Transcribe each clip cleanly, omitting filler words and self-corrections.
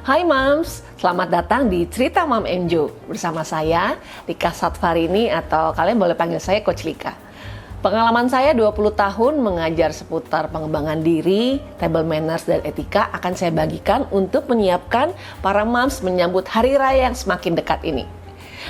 Hai Mams, selamat datang di Cerita Mam Enjo. Bersama saya, Lika Satvarini atau kalian boleh panggil saya Coach Lika. Pengalaman saya 20 tahun mengajar seputar pengembangan diri, table manners, dan etika akan saya bagikan untuk menyiapkan para Mams menyambut hari raya yang semakin dekat ini.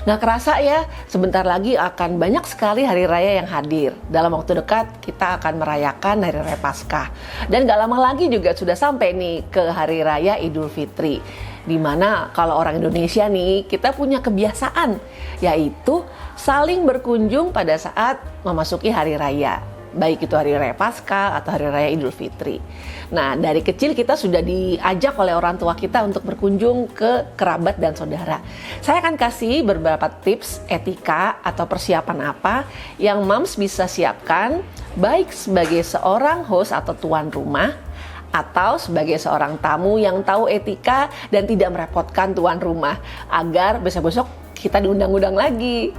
Nggak kerasa ya, sebentar lagi akan banyak sekali hari raya yang hadir. Dalam waktu dekat kita akan merayakan hari raya Paskah. Dan nggak lama lagi juga sudah sampai nih ke hari raya Idul Fitri. Dimana kalau orang Indonesia nih, kita punya kebiasaan, yaitu saling berkunjung pada saat memasuki hari raya. Baik itu hari raya Paskah atau hari raya Idul Fitri. Nah, dari kecil kita sudah diajak oleh orang tua kita untuk berkunjung ke kerabat dan saudara. Saya akan kasih beberapa tips etika atau persiapan apa yang Mams bisa siapkan baik sebagai seorang host atau tuan rumah atau sebagai seorang tamu yang tahu etika dan tidak merepotkan tuan rumah agar besok-besok kita diundang-undang lagi.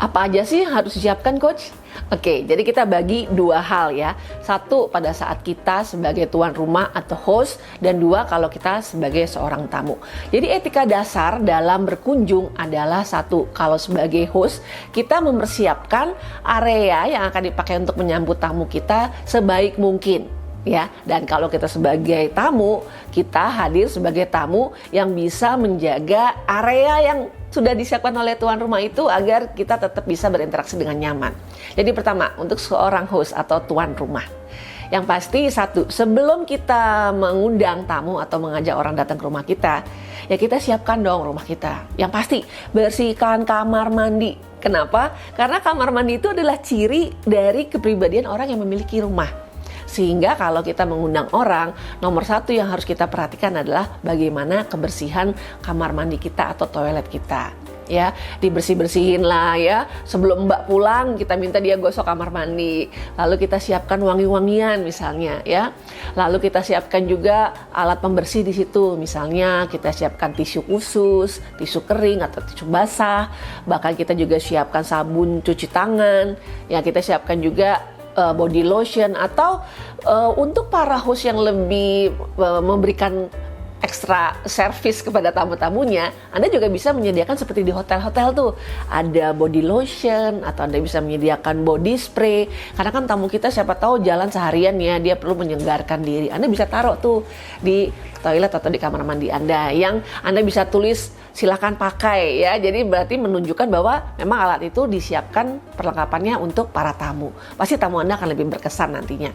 Apa aja sih harus disiapkan, Coach? Oke, jadi kita bagi dua hal ya. Satu pada saat kita sebagai tuan rumah atau host, dan dua kalau kita sebagai seorang tamu. Jadi etika dasar dalam berkunjung adalah satu, kalau sebagai host kita mempersiapkan area yang akan dipakai untuk menyambut tamu kita sebaik mungkin. Ya, dan kalau kita sebagai tamu, kita hadir sebagai tamu yang bisa menjaga area yang sudah disiapkan oleh tuan rumah itu agar kita tetap bisa berinteraksi dengan nyaman. Jadi pertama, untuk seorang host atau tuan rumah, yang pasti satu, sebelum kita mengundang tamu atau mengajak orang datang ke rumah kita, ya kita siapkan dong rumah kita. Yang pasti bersihkan kamar mandi. Kenapa? Karena kamar mandi itu adalah ciri dari kepribadian orang yang memiliki rumah. Sehingga kalau kita mengundang orang, nomor satu yang harus kita perhatikan adalah bagaimana kebersihan kamar mandi kita atau toilet kita. Ya, dibersih-bersihin lah ya. Sebelum Mbak pulang, kita minta dia gosok kamar mandi. Lalu kita siapkan wangi-wangian misalnya ya. Lalu kita siapkan juga alat pembersih di situ. Misalnya kita siapkan tisu khusus, tisu kering atau tisu basah. Bahkan kita juga siapkan sabun cuci tangan. Ya, kita siapkan juga body lotion atau untuk para host yang lebih memberikan ekstra service kepada tamu-tamunya, Anda juga bisa menyediakan seperti di hotel-hotel tuh, ada body lotion atau Anda bisa menyediakan body spray, karena kan tamu kita siapa tahu jalan seharian ya, dia perlu menyegarkan diri. Anda bisa taruh tuh di toilet atau di kamar mandi Anda, yang Anda bisa tulis silakan pakai ya. Jadi berarti menunjukkan bahwa memang alat itu disiapkan perlengkapannya untuk para tamu. Pasti tamu Anda akan lebih berkesan nantinya.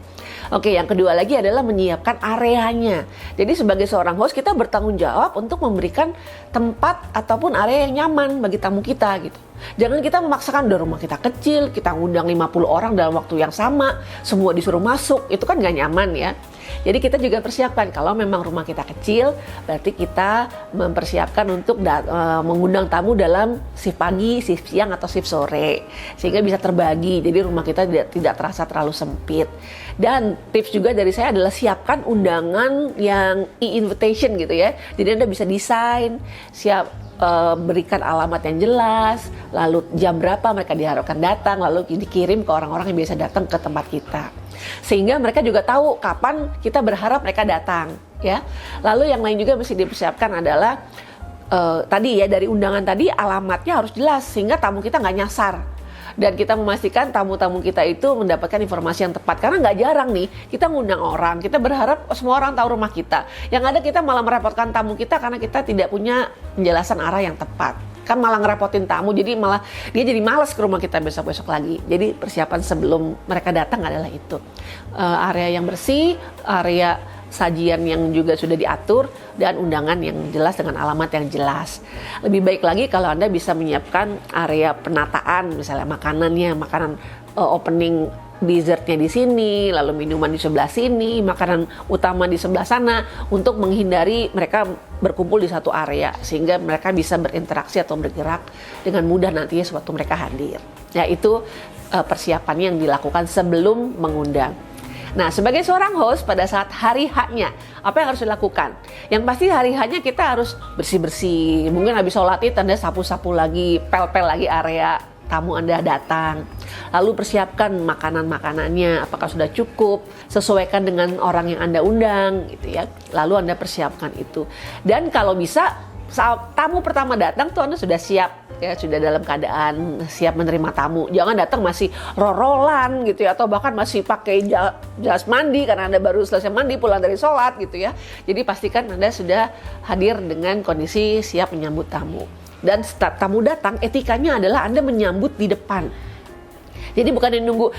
Oke, yang kedua lagi adalah menyiapkan areanya. Jadi sebagai seorang host kita bertanggung jawab untuk memberikan tempat ataupun area yang nyaman bagi tamu kita gitu. Jangan kita memaksakan dari rumah kita kecil, kita ngundang 50 orang dalam waktu yang sama, semua disuruh masuk, itu kan gak nyaman ya. Jadi kita juga persiapkan, kalau memang rumah kita kecil, berarti kita mempersiapkan untuk mengundang tamu dalam shift pagi, shift siang, atau shift sore. Sehingga bisa terbagi, jadi rumah kita tidak terasa terlalu sempit. Dan tips juga dari saya adalah siapkan undangan yang e-invitation gitu ya. Jadi Anda bisa desain, berikan alamat yang jelas, lalu jam berapa mereka diharapkan datang, lalu dikirim ke orang-orang yang biasa datang ke tempat kita. Sehingga mereka juga tahu kapan kita berharap mereka datang, ya. Lalu yang lain juga mesti dipersiapkan adalah tadi ya, dari undangan tadi alamatnya harus jelas sehingga tamu kita nggak nyasar. Dan kita memastikan tamu-tamu kita itu mendapatkan informasi yang tepat. Karena nggak jarang nih, kita ngundang orang, kita berharap semua orang tahu rumah kita. Yang ada kita malah merepotkan tamu kita karena kita tidak punya penjelasan arah yang tepat. Kan malah ngerepotin tamu, jadi malah dia jadi malas ke rumah kita besok-besok lagi. Jadi persiapan sebelum mereka datang adalah itu. Area yang bersih, area sajian yang juga sudah diatur, dan undangan yang jelas dengan alamat yang jelas. Lebih baik lagi kalau Anda bisa menyiapkan area penataan, misalnya makanan opening dessertnya di sini, lalu minuman di sebelah sini, makanan utama di sebelah sana, untuk menghindari mereka berkumpul di satu area sehingga mereka bisa berinteraksi atau bergerak dengan mudah nantinya sewaktu mereka hadir. Ya, itu persiapannya yang dilakukan sebelum mengundang. Nah, sebagai seorang host pada saat hari H-nya, apa yang harus dilakukan? Yang pasti hari H-nya kita harus bersih-bersih. Mungkin habis sholat Id Anda sapu-sapu lagi, pel-pel lagi area tamu Anda datang. Lalu persiapkan makanan-makanannya, apakah sudah cukup, sesuaikan dengan orang yang Anda undang gitu ya. Lalu Anda persiapkan itu. Dan kalau bisa saat tamu pertama datang tuh Anda sudah siap ya, sudah dalam keadaan siap menerima tamu. Jangan datang masih rorolan gitu ya, atau bahkan masih pakai jas mandi karena Anda baru selesai mandi pulang dari sholat gitu ya. Jadi pastikan Anda sudah hadir dengan kondisi siap menyambut tamu. Dan setelah tamu datang, etikanya adalah Anda menyambut di depan. Jadi bukan yang nunggu,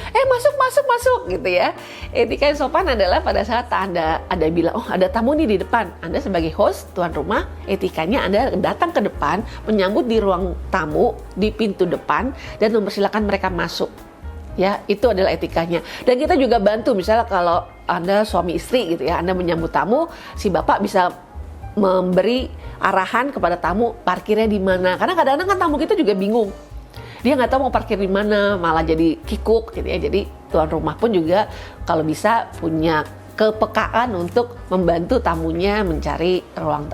masuk gitu ya. Etika yang sopan adalah pada saat Anda bilang, oh ada tamu nih di depan. Anda sebagai host, tuan rumah, etikanya Anda datang ke depan, menyambut di ruang tamu, di pintu depan, dan mempersilahkan mereka masuk. Ya, itu adalah etikanya. Dan kita juga bantu, misalnya kalau Anda suami istri gitu ya, Anda menyambut tamu, si bapak bisa memberi arahan kepada tamu parkirnya di mana. Karena kadang-kadang kan tamu kita juga bingung. Dia nggak tahu mau parkir di mana, malah jadi kikuk gitu ya. Jadi tuan rumah pun juga kalau bisa punya kepekaan untuk membantu tamunya mencari ruang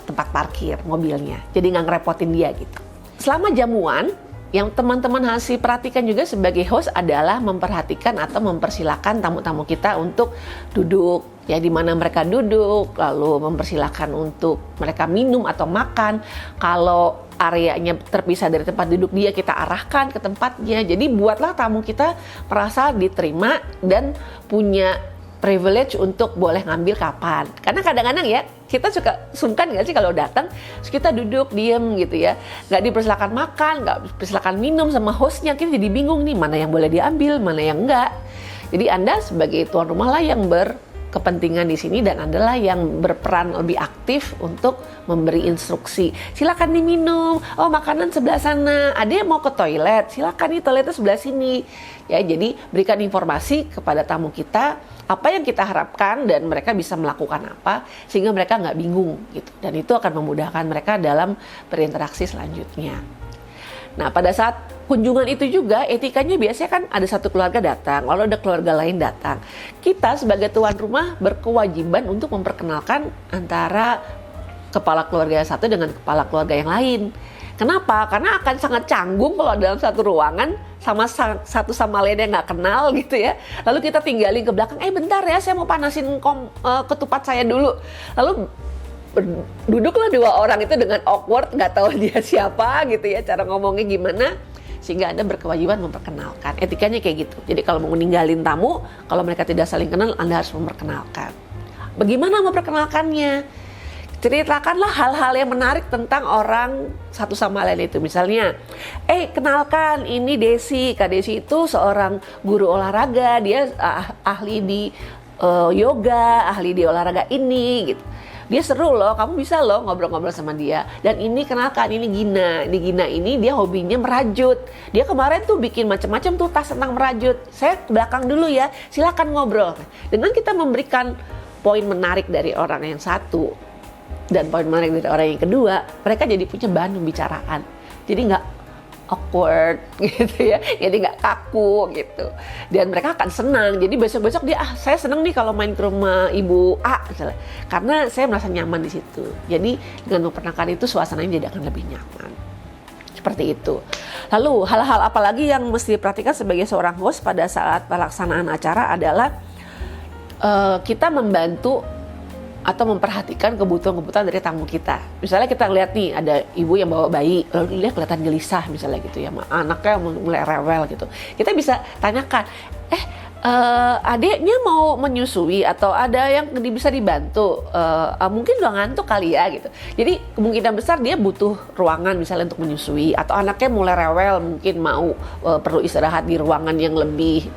tempat parkir mobilnya. Jadi nggak ngerepotin dia gitu. Selama jamuan, yang teman-teman harus perhatikan juga sebagai host adalah memperhatikan atau mempersilahkan tamu-tamu kita untuk duduk ya, di mana mereka duduk, lalu mempersilahkan untuk mereka minum atau makan. Kalau areanya terpisah dari tempat duduk dia, kita arahkan ke tempatnya. Jadi buatlah tamu kita merasa diterima dan punya privilege untuk boleh ngambil kapan. Karena kadang-kadang ya kita suka sungkan nggak sih kalau datang kita duduk diem gitu ya, nggak dipersilakan makan, nggak dipersilakan minum sama hostnya. Kita jadi bingung nih, mana yang boleh diambil, mana yang enggak. Jadi Anda sebagai tuan rumah lah yang berkepentingan di sini, dan Anda lah yang berperan lebih aktif untuk memberi instruksi. Silakan diminum, oh makanan sebelah sana, ada yang mau ke toilet, silakan nih toiletnya sebelah sini. Ya, jadi berikan informasi kepada tamu kita apa yang kita harapkan dan mereka bisa melakukan apa sehingga mereka nggak bingung gitu. Dan itu akan memudahkan mereka dalam berinteraksi selanjutnya. Nah, pada saat kunjungan itu juga etikanya biasanya kan ada satu keluarga datang, lalu ada keluarga lain datang. Kita sebagai tuan rumah berkewajiban untuk memperkenalkan antara kepala keluarga yang satu dengan kepala keluarga yang lain. Kenapa? Karena akan sangat canggung kalau dalam satu ruangan sama satu sama lain yang nggak kenal gitu ya. Lalu kita tinggalin ke belakang, bentar ya saya mau panasin ketupat saya dulu. Lalu duduklah dua orang itu dengan awkward, nggak tahu dia siapa gitu ya, cara ngomongnya gimana, sehingga Anda berkewajiban memperkenalkan. Etikanya kayak gitu. Jadi kalau mau ninggalin tamu, kalau mereka tidak saling kenal, Anda harus memperkenalkan. Bagaimana memperkenalkannya? Ceritakanlah hal-hal yang menarik tentang orang satu sama lain itu. Misalnya, kenalkan ini Desi. Kak Desi itu seorang guru olahraga, dia ahli di yoga, ahli di olahraga ini gitu. Dia seru loh, kamu bisa loh ngobrol-ngobrol sama dia. Dan ini kenalkan, ini Gina. Ini Gina ini dia hobinya merajut. Dia kemarin tuh bikin macam-macam tuh tas tentang merajut. Saya ke belakang dulu ya, silakan ngobrol. Dengan kita memberikan poin menarik dari orang yang satu dan poin menarik dari orang yang kedua, mereka jadi punya bahan pembicaraan. Jadi nggak awkward gitu ya, jadi nggak kaku gitu. Dan mereka akan senang. Jadi besok-besok dia, saya senang nih kalau main ke rumah Ibu A misalnya, karena saya merasa nyaman di situ. Jadi dengan memperkenalkan itu suasananya jadi akan lebih nyaman. Seperti itu. Lalu hal-hal apa lagi yang mesti diperhatikan sebagai seorang host pada saat pelaksanaan acara adalah kita membantu atau memperhatikan kebutuhan-kebutuhan dari tamu kita. Misalnya kita lihat nih ada ibu yang bawa bayi, lalu dia kelihatan gelisah misalnya gitu ya, anaknya mulai rewel gitu. Kita bisa tanyakan, adiknya mau menyusui atau ada yang bisa dibantu, mungkin udah ngantuk kali ya gitu. Jadi kemungkinan besar dia butuh ruangan misalnya untuk menyusui, atau anaknya mulai rewel mungkin mau perlu istirahat di ruangan yang lebih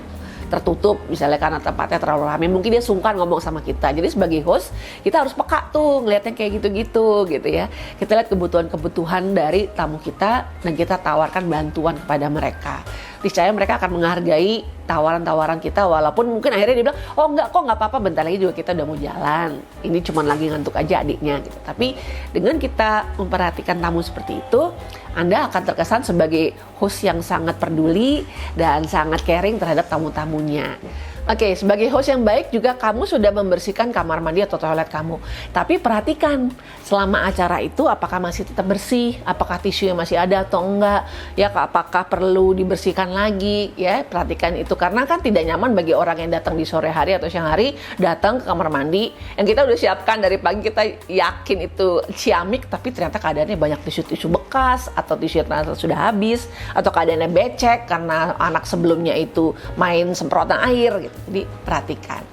tertutup misalnya karena tempatnya terlalu ramai, mungkin dia sungkan ngomong sama kita. Jadi sebagai host kita harus peka tuh ngeliatnya kayak gitu-gitu gitu ya. Kita lihat kebutuhan-kebutuhan dari tamu kita dan kita tawarkan bantuan kepada mereka. Niscaya mereka akan menghargai tawaran-tawaran kita, walaupun mungkin akhirnya dia bilang, oh enggak kok, nggak apa-apa, bentar lagi juga kita udah mau jalan, ini cuma lagi ngantuk aja adiknya gitu. Tapi dengan kita memperhatikan tamu seperti itu, Anda akan terkesan sebagai host yang sangat peduli dan sangat caring terhadap tamu-tamunya. Oke, sebagai host yang baik juga kamu sudah membersihkan kamar mandi atau toilet kamu. Tapi perhatikan selama acara itu apakah masih tetap bersih, apakah tisunya masih ada atau enggak, ya apakah perlu dibersihkan lagi, ya perhatikan itu karena kan tidak nyaman bagi orang yang datang di sore hari atau siang hari datang ke kamar mandi yang kita udah siapkan dari pagi, kita yakin itu ciamik tapi ternyata keadaannya banyak tisu-tisu bekas atau tisu ternyata sudah habis atau keadaannya becek karena anak sebelumnya itu main semprotan air gitu. Jadi perhatikan.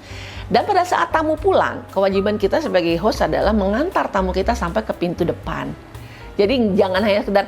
Dan pada saat tamu pulang, kewajiban kita sebagai host adalah mengantar tamu kita sampai ke pintu depan. Jadi jangan hanya sekedar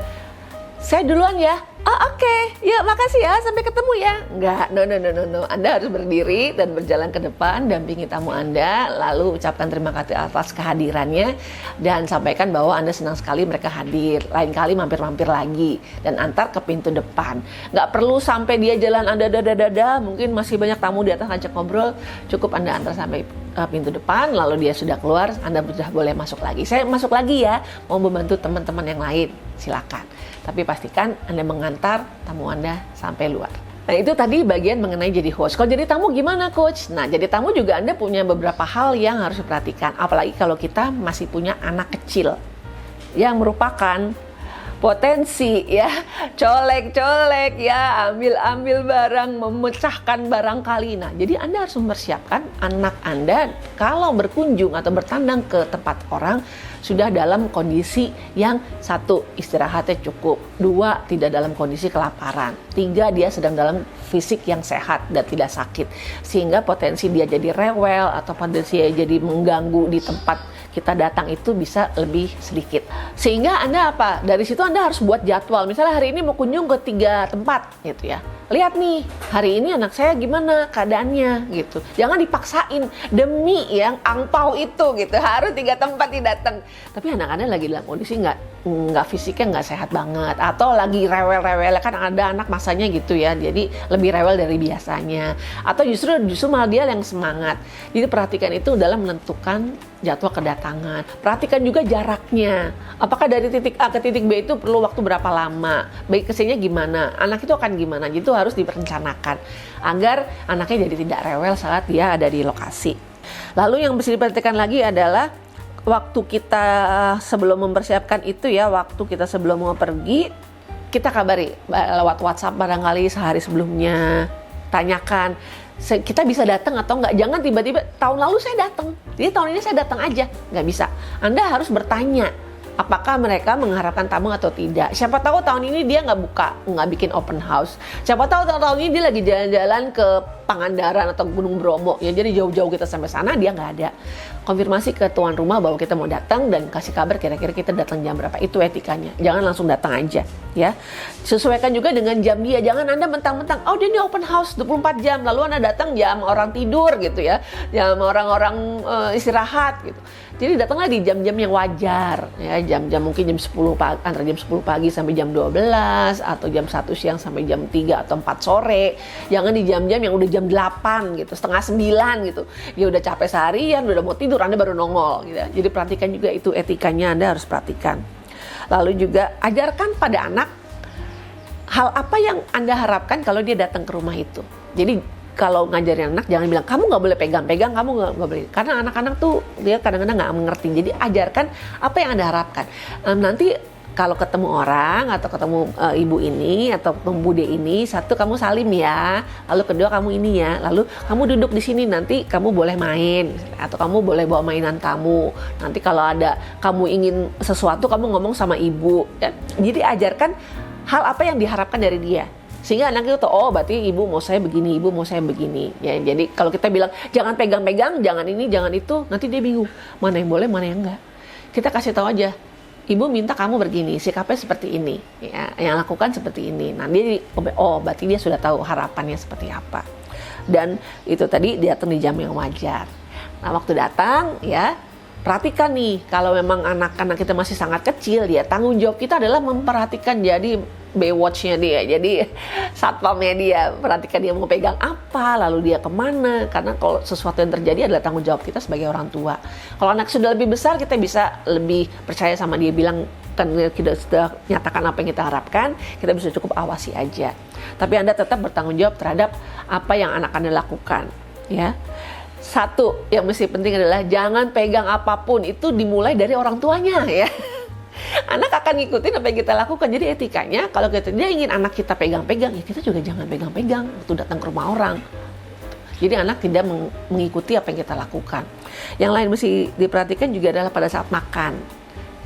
saya duluan ya. Oh oke, ya makasih ya, sampai ketemu ya. Enggak, no. Anda harus berdiri dan berjalan ke depan, dampingi tamu Anda, lalu ucapkan terima kasih atas kehadirannya dan sampaikan bahwa Anda senang sekali mereka hadir. Lain kali mampir-mampir lagi dan antar ke pintu depan. Nggak perlu sampai dia jalan Anda dada, mungkin masih banyak tamu di atas ngajak ngobrol, cukup Anda antar sampai pintu depan, lalu dia sudah keluar, Anda sudah boleh masuk lagi. Saya masuk lagi ya, mau membantu teman-teman yang lain, silakan. Tapi pastikan Anda mengantar tamu Anda sampai luar. Nah itu tadi bagian mengenai jadi host. Kalau jadi tamu gimana coach? Nah jadi tamu juga Anda punya beberapa hal yang harus diperhatikan. Apalagi kalau kita masih punya anak kecil yang merupakan potensi ya, colek-colek ya, ambil-ambil barang, memecahkan barang kali. Nah, jadi Anda harus mempersiapkan anak Anda kalau berkunjung atau bertandang ke tempat orang sudah dalam kondisi yang satu, istirahatnya cukup, dua, tidak dalam kondisi kelaparan, tiga, dia sedang dalam fisik yang sehat dan tidak sakit, sehingga potensi dia jadi rewel atau potensi dia jadi mengganggu di tempat kita datang itu bisa lebih sedikit. Sehingga Anda apa? Dari situ Anda harus buat jadwal. Misalnya hari ini mau kunjung ke 3 tempat gitu ya. Lihat nih, hari ini anak saya gimana keadaannya gitu. Jangan dipaksain demi yang angpau itu gitu. Harus 3 tempat didatang. Tapi anak Anda lagi dalam kondisi nggak fisiknya nggak sehat banget atau lagi rewel-rewel, kan ada anak masanya gitu ya. Jadi lebih rewel dari biasanya. Atau justru malah dia yang semangat. Jadi perhatikan itu dalam menentukan jadwal kedatangan. Perhatikan juga jaraknya. Apakah dari titik A ke titik B itu perlu waktu berapa lama? Baik kesininya gimana? Anak itu akan gimana? Itu harus direncanakan agar anaknya jadi tidak rewel saat dia ada di lokasi. Lalu yang mesti diperhatikan lagi adalah waktu kita sebelum mempersiapkan itu ya, waktu kita sebelum mau pergi, kita kabari lewat WhatsApp barangkali sehari sebelumnya. Tanyakan kita bisa datang atau enggak. Jangan tiba-tiba tahun lalu saya datang, jadi tahun ini saya datang aja. Nggak bisa. Anda harus bertanya apakah mereka mengharapkan tamu atau tidak. Siapa tahu tahun ini dia nggak bikin open house. Siapa tahu tahun ini dia lagi jalan-jalan ke Pangandaran atau Gunung Bromo ya, jadi jauh-jauh kita sampai sana dia nggak ada. Konfirmasi ke tuan rumah bahwa kita mau datang dan kasih kabar kira-kira kita datang jam berapa. Itu etikanya. Jangan langsung datang aja ya. Sesuaikan juga dengan jam dia. Jangan Anda mentang-mentang oh dia ini open house 24 jam lalu Anda datang jam orang tidur gitu ya. Jam orang-orang istirahat gitu. Jadi datanglah di jam-jam yang wajar ya, jam-jam mungkin jam 10 pagi, antara jam 10 pagi sampai jam 12 atau jam 1 siang sampai jam 3 atau 4 sore. Jangan di jam-jam yang udah jam 8 gitu, setengah 9 gitu. Dia udah capek seharian, udah mau tidur, Anda baru nongol gitu. Jadi perhatikan juga itu etikanya, Anda harus perhatikan. Lalu juga ajarkan pada anak hal apa yang Anda harapkan kalau dia datang ke rumah itu. Jadi kalau ngajarin anak jangan bilang kamu nggak boleh pegang-pegang, kamu nggak boleh, karena anak-anak tuh dia kadang-kadang nggak mengerti. Jadi ajarkan apa yang Anda harapkan. Nanti kalau ketemu orang atau ketemu ibu ini atau ketemu bude ini, satu kamu salim ya, lalu kedua kamu ini ya, lalu kamu duduk di sini, nanti kamu boleh main atau kamu boleh bawa mainan kamu. Nanti kalau ada kamu ingin sesuatu kamu ngomong sama ibu. Ya. Jadi ajarkan hal apa yang diharapkan dari dia. Sehingga anak itu tahu, oh berarti ibu mau saya begini, ibu mau saya begini. Ya, jadi kalau kita bilang jangan pegang-pegang, jangan ini, jangan itu, nanti dia bingung. Mana yang boleh, mana yang enggak. Kita kasih tahu aja, ibu minta kamu begini, sikapnya seperti ini. Ya, yang lakukan seperti ini. Nah dia, oh berarti dia sudah tahu harapannya seperti apa. Dan itu tadi dia datang di jam yang wajar. Nah waktu datang ya, perhatikan nih, kalau memang anak-anak kita masih sangat kecil, ya tanggung jawab kita adalah memperhatikan, jadi Baywatch-nya dia, jadi satpamnya dia, perhatikan dia mau pegang apa, lalu dia kemana, karena kalau sesuatu yang terjadi adalah tanggung jawab kita sebagai orang tua. Kalau anak sudah lebih besar, kita bisa lebih percaya sama dia, bilang kan kita sudah nyatakan apa yang kita harapkan, kita bisa cukup awasi aja. Tapi Anda tetap bertanggung jawab terhadap apa yang anak Anda lakukan. ya. Satu yang mesti penting adalah jangan pegang apapun itu dimulai dari orang tuanya ya. Anak akan ngikutin apa yang kita lakukan. Jadi etikanya kalau dia ingin anak kita pegang-pegang, ya kita juga jangan pegang-pegang waktu datang ke rumah orang. Jadi anak tidak mengikuti apa yang kita lakukan. Yang lain mesti diperhatikan juga adalah pada saat makan.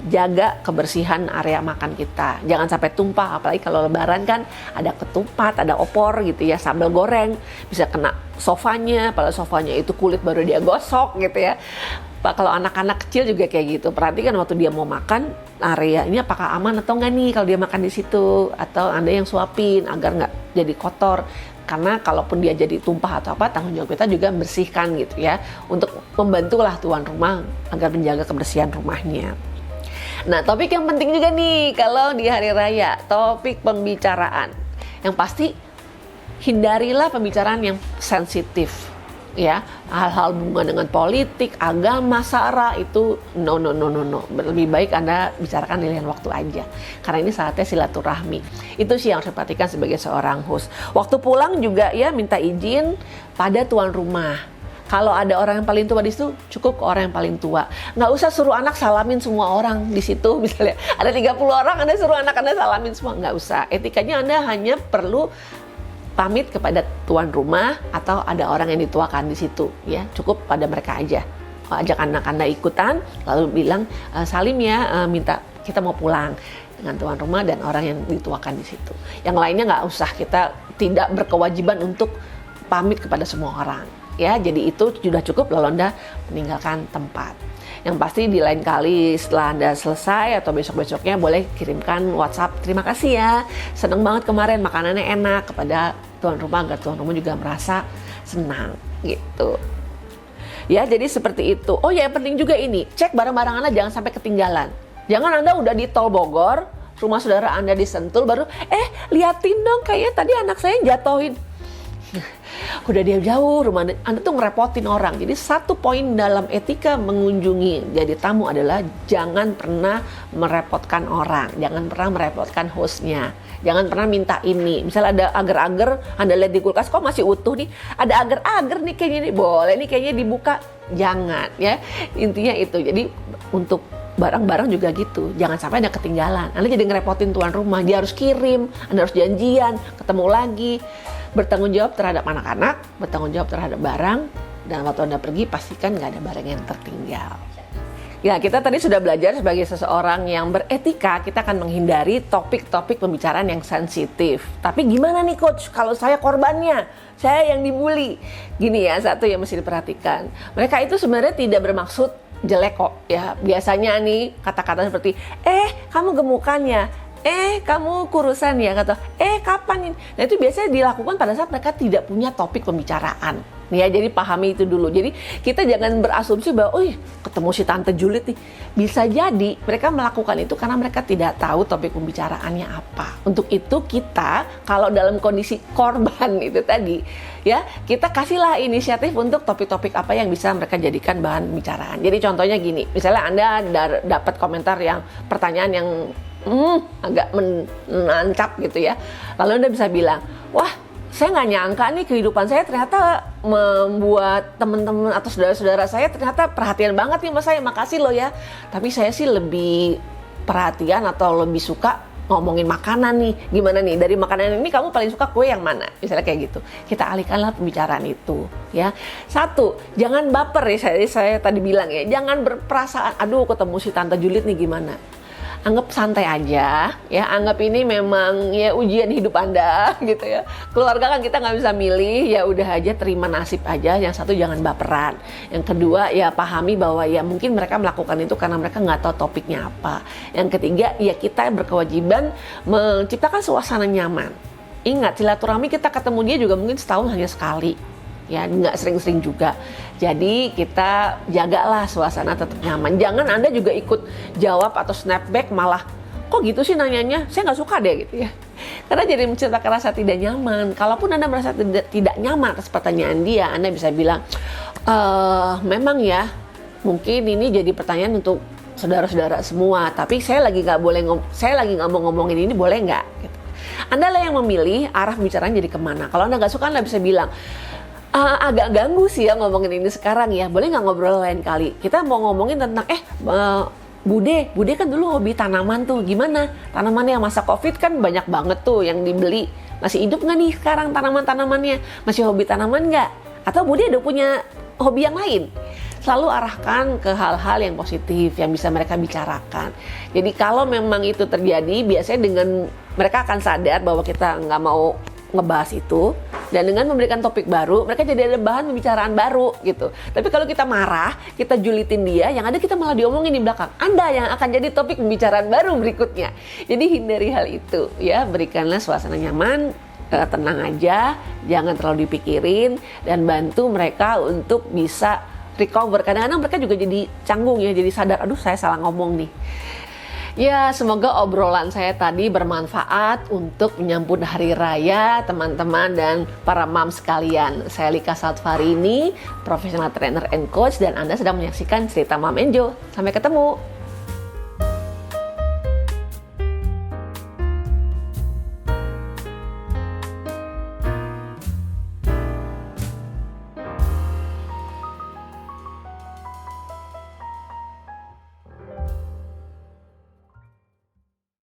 Jaga kebersihan area makan kita. Jangan sampai tumpah, apalagi kalau lebaran kan ada ketupat, ada opor gitu ya, sambal goreng, bisa kena sofanya, padahal sofanya itu kulit baru dia gosok gitu ya. Kalau anak-anak kecil juga kayak gitu. Perhatikan waktu dia mau makan, area ini apakah aman atau enggak nih kalau dia makan di situ, atau Anda yang suapin agar nggak jadi kotor. Karena kalaupun dia jadi tumpah atau apa, tanggung jawab kita juga membersihkan gitu ya, untuk membantulah tuan rumah agar menjaga kebersihan rumahnya. Nah, topik yang penting juga nih kalau di hari raya, topik pembicaraan. Yang pasti hindarilah pembicaraan yang sensitif. Ya, hal-hal hubungan dengan politik, agama, sara itu no. Lebih baik Anda bicarakan di lain waktu aja. Karena ini saatnya silaturahmi. Itu sih yang harus diperhatikan sebagai seorang host. Waktu pulang juga ya minta izin pada tuan rumah. Kalau ada orang yang paling tua di situ, cukup ke orang yang paling tua. Nggak usah suruh anak salamin semua orang di situ. Misalnya ada 30 orang, Anda suruh anak Anda salamin semua. Nggak usah. Etikanya Anda hanya perlu pamit kepada tuan rumah atau ada orang yang dituakan di situ. Ya, cukup pada mereka aja. Ajak anak Anda ikutan, lalu bilang, salim ya, minta kita mau pulang dengan tuan rumah dan orang yang dituakan di situ. Yang lainnya nggak usah, kita tidak berkewajiban untuk pamit kepada semua orang. Ya, jadi itu sudah cukup lalu Anda meninggalkan tempat. Yang pasti di lain kali setelah Anda selesai atau besok-besoknya boleh kirimkan WhatsApp. Terima kasih ya, senang banget kemarin makanannya enak, kepada tuan rumah agar tuan rumah juga merasa senang gitu. Ya, jadi seperti itu. Oh ya, yang penting juga ini, cek barang-barang Anda jangan sampai ketinggalan. Jangan Anda udah di tol Bogor, rumah saudara Anda di Sentul, baru liatin dong kayaknya tadi anak saya jatuhin. Udah dia jauh rumah Anda tuh ngerepotin orang. Jadi satu poin dalam etika mengunjungi jadi tamu adalah jangan pernah merepotkan orang, jangan pernah merepotkan hostnya, jangan pernah minta ini. Misal ada agar-agar Anda lihat di kulkas kok masih utuh nih, ada agar-agar nih kayaknya nih boleh nih kayaknya dibuka, jangan ya. Intinya itu. Jadi untuk barang-barang juga gitu, jangan sampai Anda ketinggalan. Anda jadi ngerepotin tuan rumah, dia harus kirim, Anda harus janjian, ketemu lagi. Bertanggung jawab terhadap anak-anak, bertanggung jawab terhadap barang, dan waktu Anda pergi pastikan nggak ada barang yang tertinggal. Ya, kita tadi sudah belajar sebagai seseorang yang beretika, kita akan menghindari topik-topik pembicaraan yang sensitif. Tapi gimana nih coach, kalau saya korbannya, saya yang dibully? Gini ya, satu yang mesti diperhatikan. Mereka itu sebenarnya tidak bermaksud jelek kok ya. Biasanya nih kata-kata seperti, kamu gemukan ya, kamu kurusan ya, kata kapan ini. Nah, itu biasanya dilakukan pada saat mereka tidak punya topik pembicaraan. Nih ya, jadi pahami itu dulu. Jadi kita jangan berasumsi bahwa, ketemu si Tante Juliet nih. Bisa jadi mereka melakukan itu karena mereka tidak tahu topik pembicaraannya apa. Untuk itu kita, kalau dalam kondisi korban itu tadi, ya kita kasihlah inisiatif untuk topik-topik apa yang bisa mereka jadikan bahan pembicaraan. Jadi contohnya gini, misalnya Anda dapat komentar yang pertanyaan yang agak menancap gitu ya. Lalu Anda bisa bilang, wah, saya nggak nyangka nih kehidupan saya ternyata membuat teman-teman atau saudara-saudara saya ternyata perhatian banget nih sama saya, makasih loh ya. Tapi saya sih lebih perhatian atau lebih suka ngomongin makanan nih. Gimana nih, dari makanan ini kamu paling suka kue yang mana? Misalnya kayak gitu. Kita alihkanlah pembicaraan itu ya. Satu, jangan baper ya, saya tadi bilang ya, jangan berperasaan, aduh ketemu si Tante Juliet nih gimana. Anggap santai aja ya, anggap ini memang ya ujian hidup Anda gitu ya. Keluarga kan kita nggak bisa milih, ya udah aja terima nasib aja. Yang satu, jangan baperan. Yang kedua, ya pahami bahwa ya mungkin mereka melakukan itu karena mereka nggak tahu topiknya apa. Yang ketiga, ya kita berkewajiban menciptakan suasana nyaman. Ingat, silaturahmi kita ketemu dia juga mungkin setahun hanya sekali. Ya, nggak sering-sering juga. Jadi kita jagalah suasana tetap nyaman. Jangan Anda juga ikut jawab atau snapback malah, kok gitu sih nanyanya, saya nggak suka deh gitu ya. Karena jadi menciptakan rasa tidak nyaman. Kalaupun Anda merasa tidak nyaman atas pertanyaan dia, Anda bisa bilang, memang ya, mungkin ini jadi pertanyaan untuk saudara-saudara semua. Tapi saya lagi nggak mau ngomongin ini, boleh nggak? Gitu. Anda lah yang memilih arah pembicaraan jadi kemana. Kalau Anda nggak suka, Anda bisa bilang, Agak ganggu sih ya ngomongin ini sekarang ya. Boleh nggak ngobrol lain kali? Kita mau ngomongin tentang Bude kan dulu hobi tanaman tuh. Gimana? Tanamannya masa Covid kan banyak banget tuh yang dibeli. Masih hidup nggak nih sekarang tanaman-tanamannya? Masih hobi tanaman nggak? Atau Bude udah punya hobi yang lain? Selalu arahkan ke hal-hal yang positif yang bisa mereka bicarakan. Jadi kalau memang itu terjadi, biasanya dengan mereka akan sadar bahwa kita nggak mau ngebahas itu, dan dengan memberikan topik baru mereka jadi ada bahan pembicaraan baru gitu. Tapi kalau kita marah, kita julitin dia, yang ada kita malah diomongin di belakang. Anda yang akan jadi topik pembicaraan baru berikutnya. Jadi hindari hal itu ya, berikanlah suasana nyaman, tenang aja, jangan terlalu dipikirin, dan bantu mereka untuk bisa recover. Kadang-kadang mereka juga jadi canggung ya, jadi sadar, aduh saya salah ngomong nih. Ya, semoga obrolan saya tadi bermanfaat untuk menyambut hari raya teman-teman dan para mom sekalian. Saya Lika Satvarini, professional trainer and coach, dan Anda sedang menyaksikan Cerita Mom and Jo. Sampai ketemu.